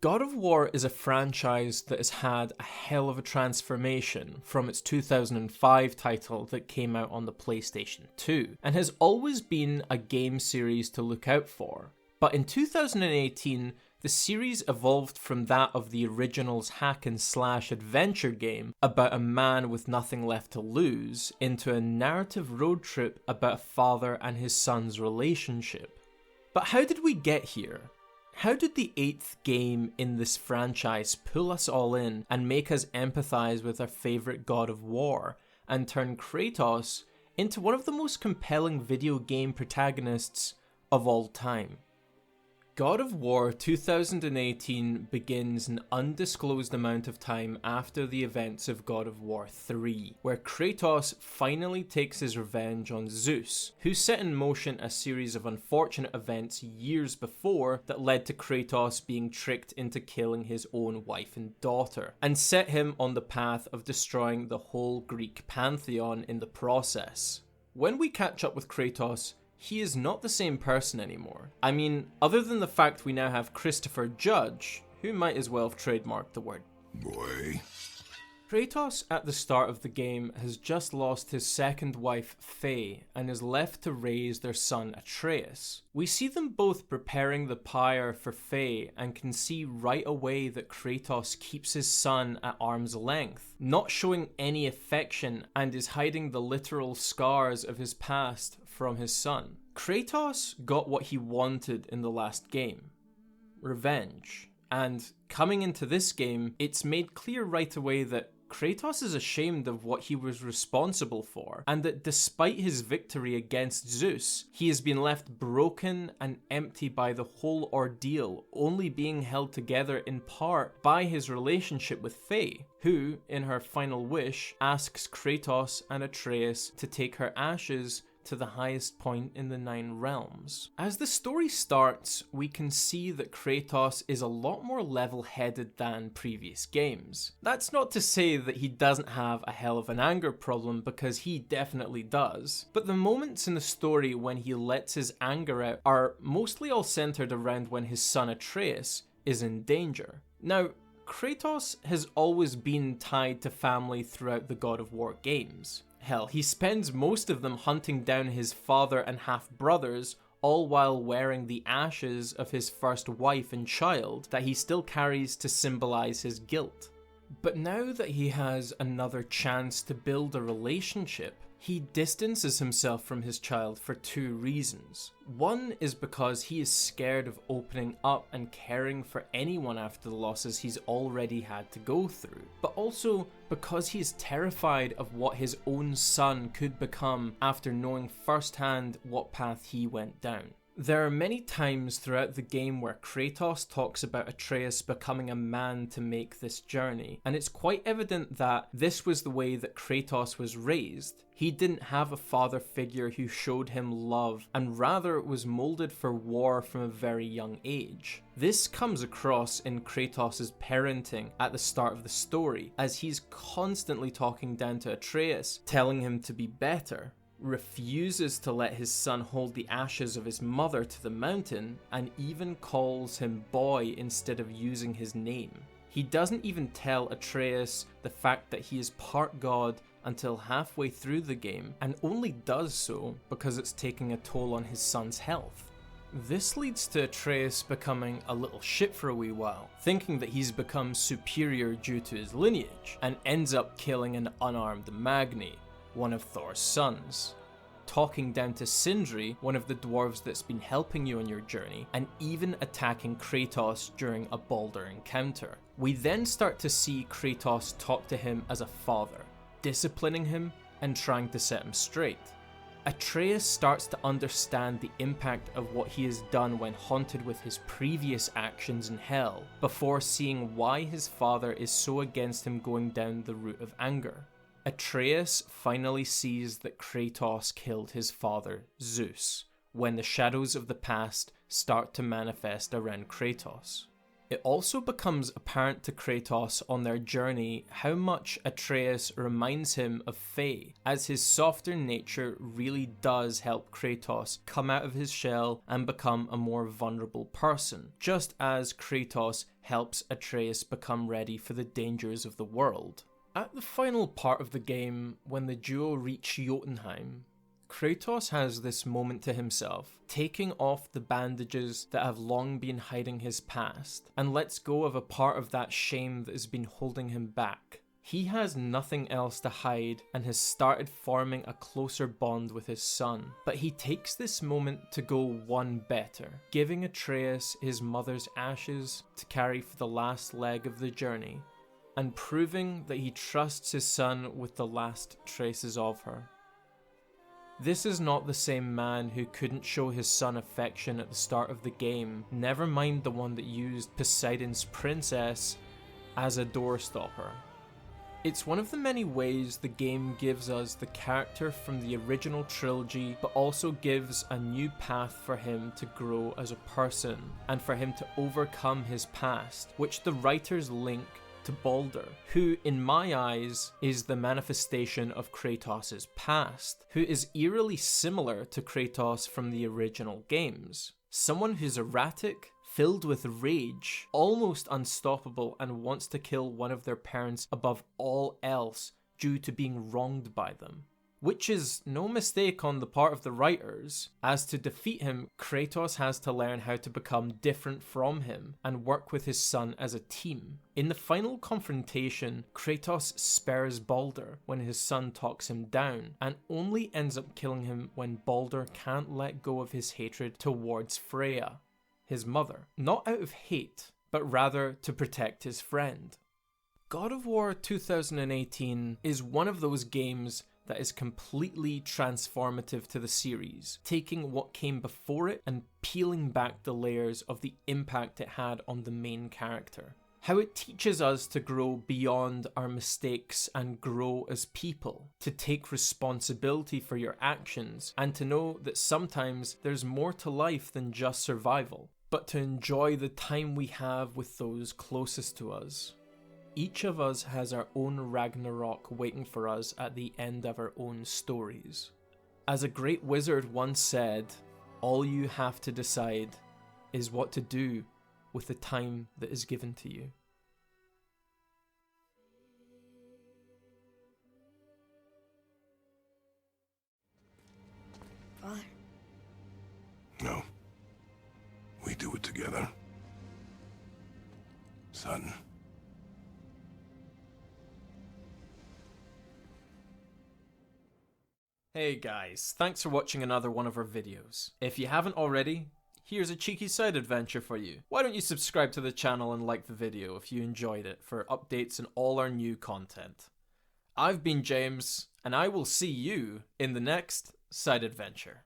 God of War is a franchise that has had a hell of a transformation from its 2005 title that came out on the PlayStation 2, and has always been a game series to look out for. But in 2018, the series evolved from that of the original's hack-and-slash adventure game about a man with nothing left to lose into a narrative road trip about a father and his son's relationship. But how did we get here? How did the 8th game in this franchise pull us all in and make us empathize with our favourite God of War and turn Kratos into one of the most compelling video game protagonists of all time? God of War 2018 begins an undisclosed amount of time after the events of God of War 3, where Kratos finally takes his revenge on Zeus, who set in motion a series of unfortunate events years before that led to Kratos being tricked into killing his own wife and daughter, and set him on the path of destroying the whole Greek pantheon in the process. When we catch up with Kratos, he is not the same person anymore. I mean, other than the fact we now have Christopher Judge, who might as well have trademarked the word boy. Kratos at the start of the game has just lost his second wife Faye and is left to raise their son Atreus. We see them both preparing the pyre for Faye and can see right away that Kratos keeps his son at arm's length, not showing any affection, and is hiding the literal scars of his past from his son. Kratos got what he wanted in the last game: revenge. And coming into this game, it's made clear right away that Kratos is ashamed of what he was responsible for, and that despite his victory against Zeus, he has been left broken and empty by the whole ordeal, only being held together in part by his relationship with Faye, who, in her final wish, asks Kratos and Atreus to take her ashes to the highest point in the 9 realms. As the story starts, we can see that Kratos is a lot more level-headed than previous games. That's not to say that he doesn't have a hell of an anger problem, because he definitely does, but the moments in the story when he lets his anger out are mostly all centered around when his son Atreus is in danger. Now, Kratos has always been tied to family throughout the God of War games. Hell, he spends most of them hunting down his father and half-brothers, all while wearing the ashes of his first wife and child that he still carries to symbolize his guilt. But now that he has another chance to build a relationship, he distances himself from his child for 2 reasons. One is because he is scared of opening up and caring for anyone after the losses he's already had to go through, but also because he is terrified of what his own son could become after knowing firsthand what path he went down. There are many times throughout the game where Kratos talks about Atreus becoming a man to make this journey, and it's quite evident that this was the way that Kratos was raised. He didn't have a father figure who showed him love, and rather was molded for war from a very young age. This comes across in Kratos' parenting at the start of the story, as he's constantly talking down to Atreus, telling him to be better, refuses to let his son hold the ashes of his mother to the mountain, and even calls him boy instead of using his name. He doesn't even tell Atreus the fact that he is part god until halfway through the game, and only does so because it's taking a toll on his son's health. This leads to Atreus becoming a little shit for a wee while, thinking that he's become superior due to his lineage, and ends up killing an unarmed Magni, one of Thor's sons, talking down to Sindri, one of the dwarves that's been helping you on your journey, and even attacking Kratos during a Baldur encounter. We then start to see Kratos talk to him as a father, disciplining him and trying to set him straight. Atreus starts to understand the impact of what he has done when haunted with his previous actions in hell, before seeing why his father is so against him going down the route of anger. Atreus finally sees that Kratos killed his father, Zeus, when the shadows of the past start to manifest around Kratos. It also becomes apparent to Kratos on their journey how much Atreus reminds him of Faye, as his softer nature really does help Kratos come out of his shell and become a more vulnerable person, just as Kratos helps Atreus become ready for the dangers of the world. At the final part of the game, when the duo reach Jotunheim, Kratos has this moment to himself, taking off the bandages that have long been hiding his past, and lets go of a part of that shame that has been holding him back. He has nothing else to hide and has started forming a closer bond with his son, but he takes this moment to go one better, giving Atreus his mother's ashes to carry for the last leg of the journey, and proving that he trusts his son with the last traces of her. This is not the same man who couldn't show his son affection at the start of the game, never mind the one that used Poseidon's princess as a doorstopper. It's one of the many ways the game gives us the character from the original trilogy, but also gives a new path for him to grow as a person, and for him to overcome his past, which the writers link to Baldur, who in my eyes is the manifestation of Kratos' past, who is eerily similar to Kratos from the original games. Someone who's erratic, filled with rage, almost unstoppable, and wants to kill one of their parents above all else due to being wronged by them. Which is no mistake on the part of the writers, as to defeat him, Kratos has to learn how to become different from him and work with his son as a team. In the final confrontation, Kratos spares Baldur when his son talks him down, and only ends up killing him when Baldur can't let go of his hatred towards Freya, his mother, not out of hate, but rather to protect his friend. God of War 2018 is one of those games that is completely transformative to the series, taking what came before it and peeling back the layers of the impact it had on the main character. How it teaches us to grow beyond our mistakes and grow as people, to take responsibility for your actions, and to know that sometimes there's more to life than just survival, but to enjoy the time we have with those closest to us. Each of us has our own Ragnarok waiting for us at the end of our own stories. As a great wizard once said, all you have to decide is what to do with the time that is given to you. Father. No. We do it together. Son. Hey guys, thanks for watching another one of our videos. If you haven't already, here's a cheeky side adventure for you. Why don't you subscribe to the channel and like the video if you enjoyed it for updates and all our new content. I've been James, and I will see you in the next side adventure.